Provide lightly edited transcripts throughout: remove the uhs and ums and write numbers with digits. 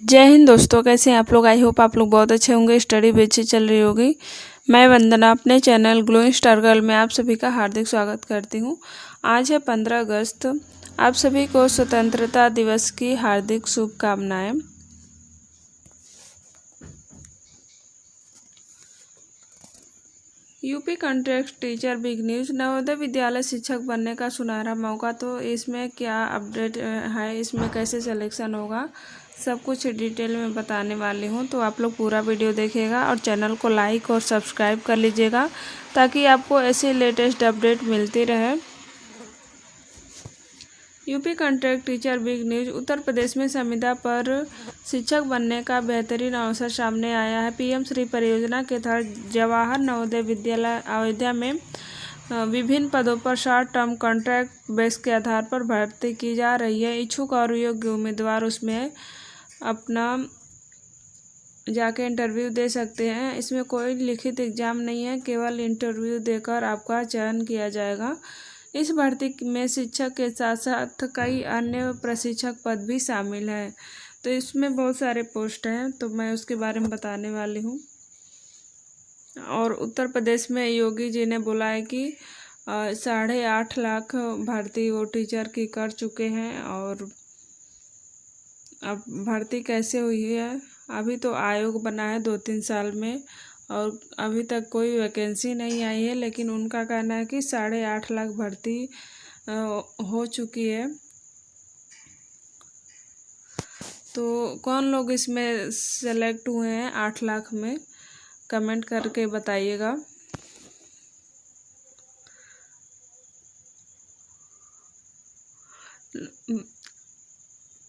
जय हिंद दोस्तों, कैसे हैं आप लोग। आई होप आप लोग बहुत अच्छे होंगे। स्टडी भी अच्छी चल रही होगी। मैं वंदना अपने चैनल ग्लोइंग स्टार गर्ल में आप सभी का हार्दिक स्वागत करती हूं। आज है 15 अगस्त। आप सभी को स्वतंत्रता दिवस की हार्दिक शुभकामनाएं। UP contract teacher big news. Navodaya Vidyalaya शिक्षक बनने का सुनहरा मौका। तो इसमें क्या अपडेट है, इसमें कैसे सिलेक्शन होगा, सब कुछ डिटेल में बताने वाली हूँ। तो आप लोग पूरा वीडियो देखिएगा और चैनल को लाइक और सब्सक्राइब कर लीजिएगा ताकि आपको ऐसे लेटेस्ट अपडेट मिलती रहे। UP contract teacher big news. Uttar Pradesh में संविदा पर शिक्षक बनने का बेहतरीन अवसर सामने आया है। पीएम श्री परियोजना के तहत जवाहर नवोदय विद्यालय अयोध्या में विभिन्न पदों पर शॉर्ट टर्म कॉन्ट्रैक्ट बेस के आधार पर भर्ती की जा रही है। इच्छुक और योग्य उम्मीदवार उसमें अपना जाके इंटरव्यू दे सकते हैं। इसमें कोई लिखित एग्जाम नहीं है, केवल इंटरव्यू देकर आपका चयन किया जाएगा। इस भर्ती में शिक्षक के साथ साथ कई अन्य प्रशिक्षक पद भी शामिल हैं। तो इसमें बहुत सारे पोस्ट हैं, तो मैं उसके बारे में बताने वाली हूँ। और उत्तर प्रदेश में योगी जी ने बोला है कि 8.5 लाख भर्ती वो टीचर की कर चुके हैं। और अब भर्ती कैसे हुई है, अभी तो आयोग बना है 2-3 साल में और अभी तक कोई वैकेंसी नहीं आई है, लेकिन उनका कहना है कि 8.5 लाख भर्ती हो चुकी है। तो कौन लोग इसमें सेलेक्ट हुए हैं 8 लाख में, कमेंट करके बताइएगा।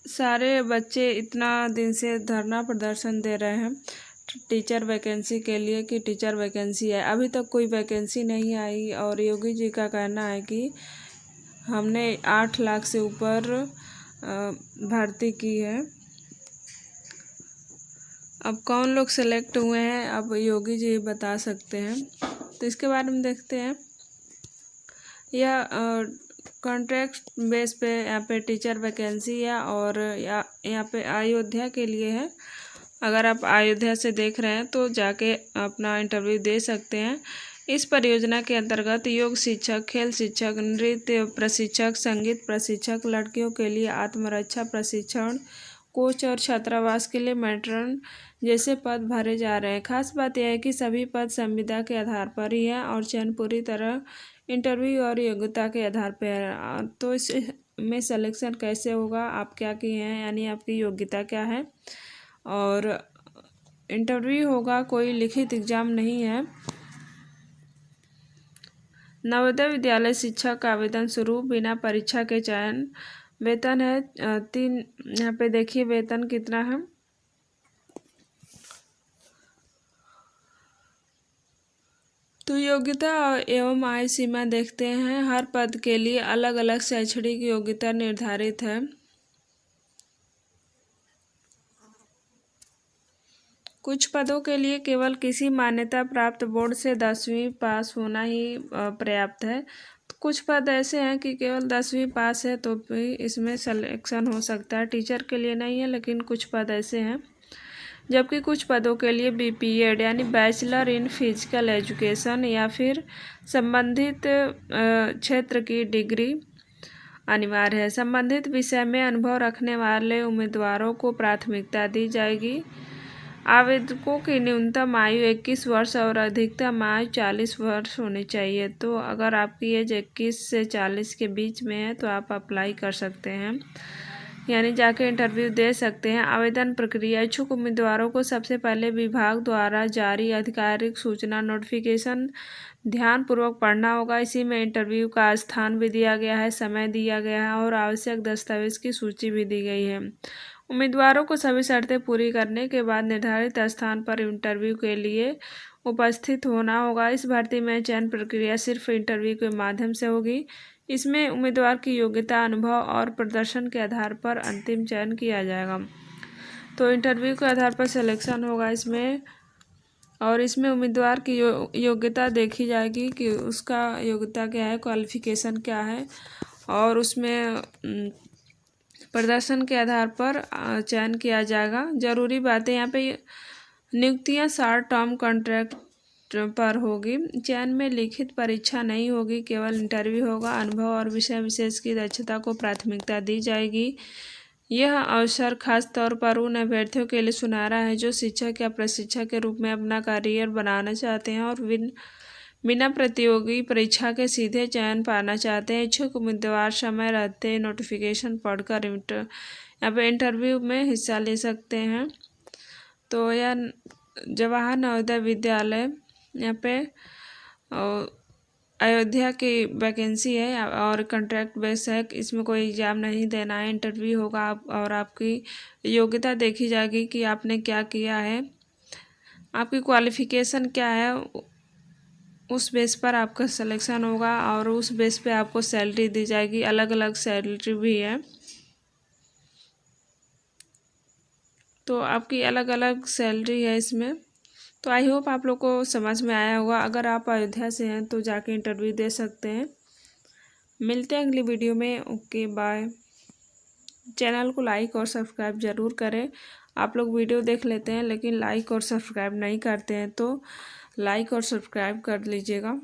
सारे बच्चे इतना दिन से धरना प्रदर्शन दे रहे हैं टीचर वैकेंसी के लिए कि टीचर वैकेंसी है, अभी तक कोई वैकेंसी नहीं आई। और योगी जी का कहना है कि हमने 8 लाख से ऊपर भर्ती की है। अब कौन लोग सेलेक्ट हुए हैं, अब योगी जी बता सकते हैं। तो इसके बारे में देखते हैं। यह कॉन्ट्रैक्ट बेस पे यहाँ पे टीचर वैकेंसी है और यहाँ पे अयोध्या के लिए है। अगर आप अयोध्या से देख रहे हैं तो जाके अपना इंटरव्यू दे सकते हैं। इस परियोजना के अंतर्गत योग शिक्षक, खेल शिक्षक, नृत्य प्रशिक्षक, संगीत प्रशिक्षक, लड़कियों के लिए आत्मरक्षा प्रशिक्षण कोच और छात्रावास के लिए मैट्रन जैसे पद भरे जा रहे हैं। खास बात यह है कि सभी पद संविदा के आधार पर ही है और चयन पूरी तरह इंटरव्यू और योग्यता के आधार पर है। तो इसमें सिलेक्शन कैसे होगा, आप क्या किए हैं, यानी आपकी योग्यता क्या है, और इंटरव्यू होगा, कोई लिखित एग्जाम नहीं है। नवोदय विद्यालय शिक्षक का आवेदन शुरू, बिना परीक्षा के चयन। वेतन है 3, यहाँ पे देखिए वेतन कितना है। तो योग्यता एवं आय सीमा देखते हैं। हर पद के लिए अलग अलग शैक्षणिक योग्यता निर्धारित है। कुछ पदों के लिए केवल किसी मान्यता प्राप्त बोर्ड से 10वीं पास होना ही पर्याप्त है। तो कुछ पद ऐसे हैं कि केवल 10वीं पास है तो भी इसमें सिलेक्शन हो सकता है। टीचर के लिए नहीं है, लेकिन कुछ पद ऐसे हैं। जबकि कुछ पदों के लिए BPEd यानी बैचलर इन फिजिकल एजुकेशन या फिर संबंधित क्षेत्र की डिग्री अनिवार्य है। संबंधित विषय में अनुभव रखने वाले उम्मीदवारों को प्राथमिकता दी जाएगी। आवेदकों की न्यूनतम आयु 21 वर्ष और अधिकतम आयु 40 वर्ष होनी चाहिए। तो अगर आपकी एज 21 से 40 के बीच में है तो आप अप्लाई कर सकते हैं, यानी जाके इंटरव्यू दे सकते हैं। आवेदन प्रक्रिया, इच्छुक उम्मीदवारों को सबसे पहले विभाग द्वारा जारी आधिकारिक सूचना नोटिफिकेशन ध्यानपूर्वक पढ़ना होगा। इसी में इंटरव्यू का स्थान भी दिया गया है, समय दिया गया है और आवश्यक दस्तावेज की सूची भी दी गई है। उम्मीदवारों को सभी शर्तें पूरी करने के बाद निर्धारित स्थान पर इंटरव्यू के लिए उपस्थित होना होगा। इस भर्ती में चयन प्रक्रिया सिर्फ इंटरव्यू के माध्यम से होगी। इसमें उम्मीदवार की योग्यता, अनुभव और प्रदर्शन के आधार पर अंतिम चयन किया जाएगा। तो इंटरव्यू के आधार पर सिलेक्शन होगा इसमें, और इसमें उम्मीदवार की योग्यता देखी जाएगी कि उसका योग्यता क्या है, क्वालिफिकेशन क्या है, और उसमें प्रदर्शन के आधार पर चयन किया जाएगा। जरूरी बातें यहाँ पे, नियुक्तियाँ शॉर्ट टर्म कॉन्ट्रैक्ट पर होगी। चयन में लिखित परीक्षा नहीं होगी, केवल इंटरव्यू होगा। अनुभव और विषय विशेष की दक्षता को प्राथमिकता दी जाएगी। यह अवसर खास तौर पर उन अभ्यर्थियों के लिए सुनहरा है जो शिक्षक या प्रशिक्षक के रूप में अपना करियर बनाना चाहते हैं और बिना प्रतियोगी परीक्षा के सीधे चयन पाना चाहते हैं। इच्छुक उम्मीदवार समय रहते नोटिफिकेशन पढ़कर यहाँ पे इंटरव्यू में हिस्सा ले सकते हैं। तो यह जवाहर नवोदय विद्यालय यहाँ पे अयोध्या की वैकेंसी है और कॉन्ट्रैक्ट बेस है। इसमें कोई एग्ज़ाम नहीं देना है, इंटरव्यू होगा और आपकी योग्यता देखी जाएगी कि आपने क्या किया है, आपकी क्वालिफ़िकेशन क्या है, उस बेस पर आपका सिलेक्शन होगा और उस बेस पे आपको सैलरी दी जाएगी। अलग अलग सैलरी भी है, तो आपकी अलग अलग सैलरी है इसमें। तो आई होप आप लोग को समझ में आया होगा। अगर आप अयोध्या से हैं तो जाके इंटरव्यू दे सकते हैं। मिलते हैं अगली वीडियो में। Okay bye. चैनल को लाइक और सब्सक्राइब ज़रूर करें। आप लोग वीडियो देख लेते हैं लेकिन लाइक और सब्सक्राइब नहीं करते हैं, तो लाइक और सब्सक्राइब कर लीजिएगा।